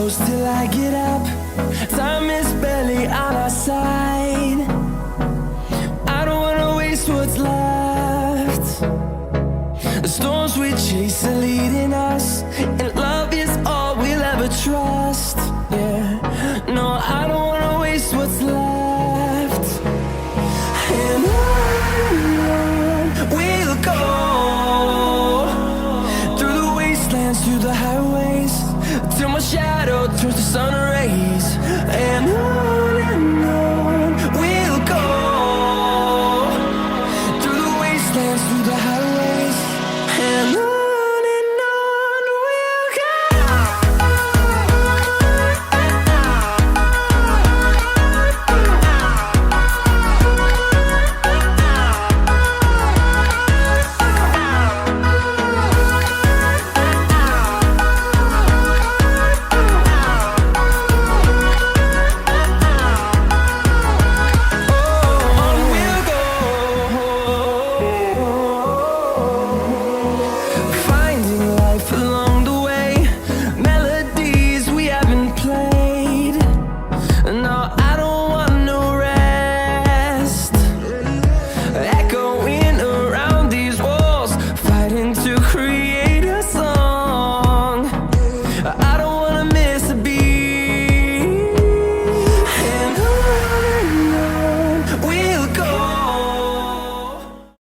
close till I get up. Time is barely on our side. I don't wanna waste what's left. The storms we chase are leading us, and love is all we'll ever trust. Yeah, no, I don't wanna waste what's left. And on we'll go, through the wastelands, through the highways, till my shadow turns to sun rays. And